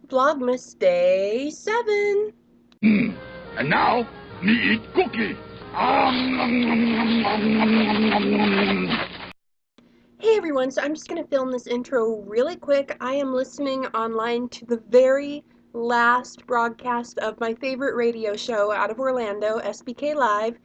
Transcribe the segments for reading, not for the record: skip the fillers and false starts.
Vlogmas Day 7. And now, me eat cookie. Nom, nom, nom, nom, nom, nom, nom, nom. Hey everyone, so I'm just going to film this intro really quick. I am listening online to the very last broadcast of my favorite radio show out of Orlando, SBK Live.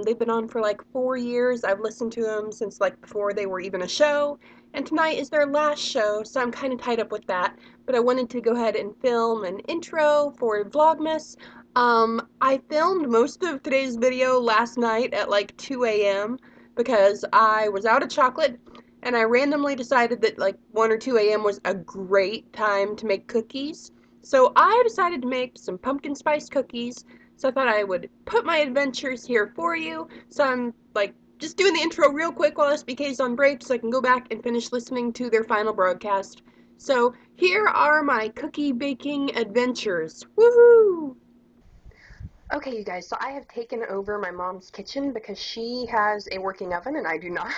They've been on for like 4 years. I've listened to them since like before they were even a show. And tonight is their last show, so I'm kind of tied up with that. But I wanted to go ahead and film an intro for Vlogmas. I filmed most of today's video last night at like 2 a.m. because I was out of chocolate and I randomly decided that like 1 or 2 a.m. was a great time to make cookies. So I decided to make some pumpkin spice cookies. So I thought I would put my adventures here for you. So I'm like just doing the intro real quick while SBK's on break so I can go back and finish listening to their final broadcast. So here are my cookie baking adventures. Woohoo! Okay, you guys, so I have taken over my mom's kitchen because she has a working oven and I do not.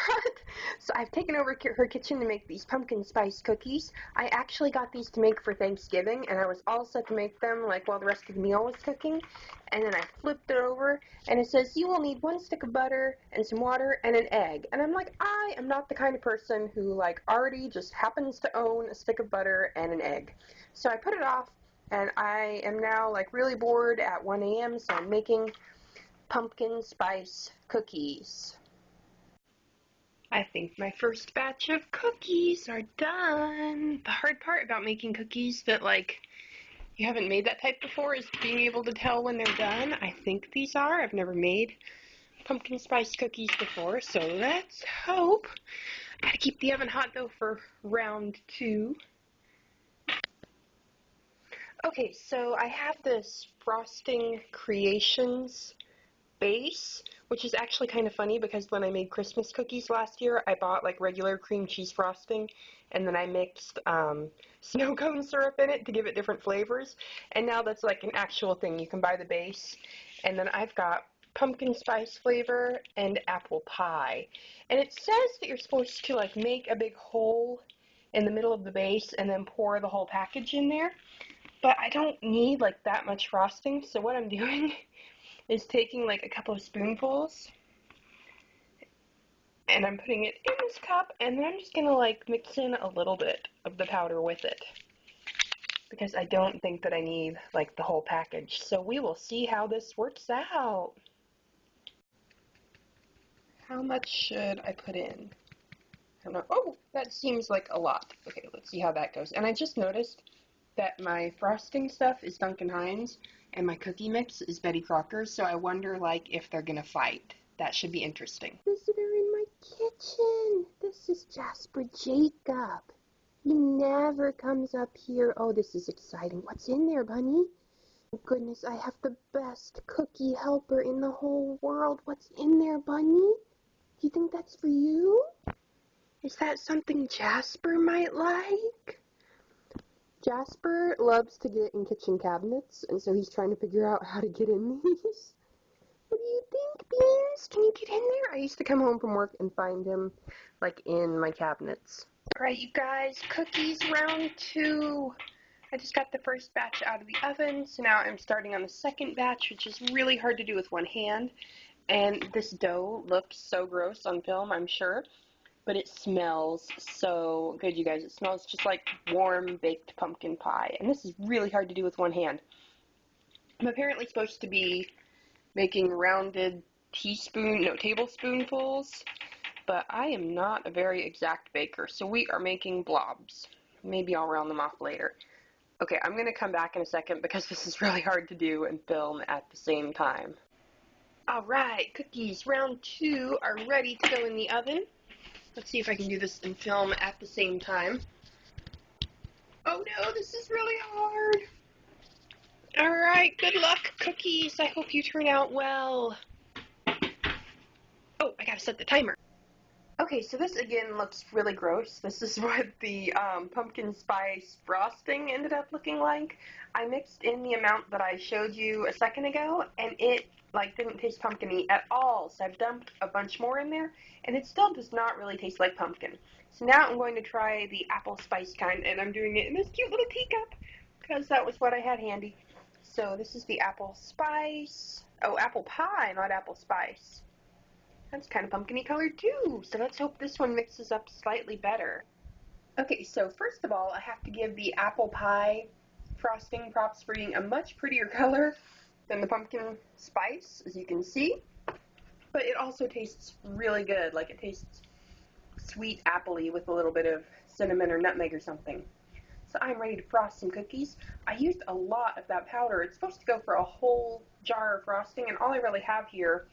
So I've taken over her kitchen to make these pumpkin spice cookies. I actually got these to make for Thanksgiving, and I was all set to make them like while the rest of the meal was cooking. And then I flipped it over, and it says, you will need 1 stick of butter and some water and an egg. And I'm like, I am not the kind of person who like already just happens to own a stick of butter and an egg. So I put it off. And I am now like really bored at 1 a.m. so I'm making pumpkin spice cookies. I think my first batch of cookies are done. The hard part about making cookies that like you haven't made that type before is being able to tell when they're done. I think these are. I've never made pumpkin spice cookies before, so let's hope. Gotta keep the oven hot though for round 2. Okay, so I have this Frosting Creations base, which is actually kind of funny because when I made Christmas cookies last year, I bought like regular cream cheese frosting, and then I mixed snow cone syrup in it to give it different flavors, and now that's like an actual thing. You can buy the base, and then I've got pumpkin spice flavor and apple pie, and it says that you're supposed to like make a big hole in the middle of the base and then pour the whole package in there. But I don't need like that much frosting, so what I'm doing is taking like a couple of spoonfuls and I'm putting it in this cup, and then I'm just gonna like mix in a little bit of the powder with it because I don't think that I need like the whole package. So we will see how this works out. How much should I put in? I don't know. Oh, that seems like a lot. Okay, let's see how that goes. And I just noticed that my frosting stuff is Duncan Hines and my cookie mix is Betty Crocker's, so I wonder like if they're gonna fight. That should be interesting. Visitor in my kitchen. This is Jasper Jacob. He never comes up here. Oh, this is exciting. What's in there, Bunny? Oh, goodness, I have the best cookie helper in the whole world. What's in there, Bunny? Do you think that's for you? Is that something Jasper might like? Jasper loves to get in kitchen cabinets, and so he's trying to figure out how to get in these. What do you think, Beans? Can you get in there? I used to come home from work and find him, like, in my cabinets. Alright, you guys, cookies round 2. I just got the first batch out of the oven, so now I'm starting on the second batch, which is really hard to do with one hand. And this dough looks so gross on film, I'm sure. But it smells so good, you guys. It smells just like warm baked pumpkin pie. And this is really hard to do with one hand. I'm apparently supposed to be making rounded tablespoonfuls, but I am not a very exact baker, so we are making blobs. Maybe I'll round them off later. Okay, I'm going to come back in a second because this is really hard to do and film at the same time. Alright, cookies round 2 are ready to go in the oven. Let's see if I can do this and film at the same time. Oh no, this is really hard. Alright, good luck, cookies. I hope you turn out well. Oh, I gotta set the timer. Okay, so this again looks really gross. This is what the pumpkin spice frosting ended up looking like. I mixed in the amount that I showed you a second ago, and it like didn't taste pumpkin-y at all. So I've dumped a bunch more in there, and it still does not really taste like pumpkin. So now I'm going to try the apple spice kind, and I'm doing it in this cute little teacup because that was what I had handy. So this is the apple spice. Oh, apple pie, not apple spice. That's kind of pumpkin-y colored too, so let's hope this one mixes up slightly better. Okay, so first of all, I have to give the apple pie frosting props for being a much prettier color than the pumpkin spice, as you can see. But it also tastes really good, like it tastes sweet appley with a little bit of cinnamon or nutmeg or something. So I'm ready to frost some cookies. I used a lot of that powder. It's supposed to go for a whole jar of frosting, and all I really have here,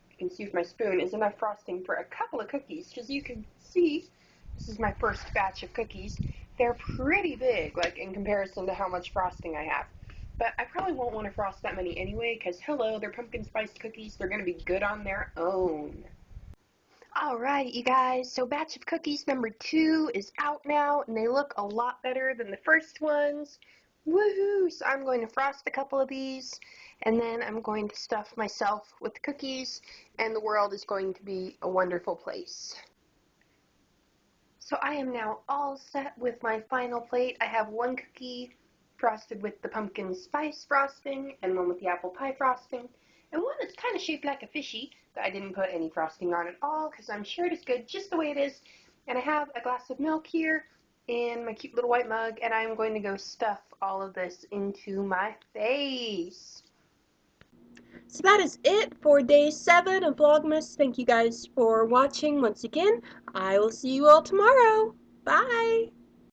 you can see with my spoon, is enough frosting for a couple of cookies. As you can see, this is my first batch of cookies. They're pretty big, like in comparison to how much frosting I have. But I probably won't want to frost that many anyway, because hello, they're pumpkin spice cookies. They're going to be good on their own. Alright, you guys, so batch of cookies number 2 is out now, and they look a lot better than the first ones. Woohoo! So I'm going to frost a couple of these, and then I'm going to stuff myself with the cookies, and the world is going to be a wonderful place. So I am now all set with my final plate. I have one cookie frosted with the pumpkin spice frosting, and one with the apple pie frosting, and one that's kind of shaped like a fishy that I didn't put any frosting on at all because I'm sure it is good just the way it is. And I have a glass of milk here in my cute little white mug, and I'm going to go stuff all of this into my face. So that is it for day 7 of Vlogmas. Thank you guys for watching once again. I will see you all tomorrow. Bye!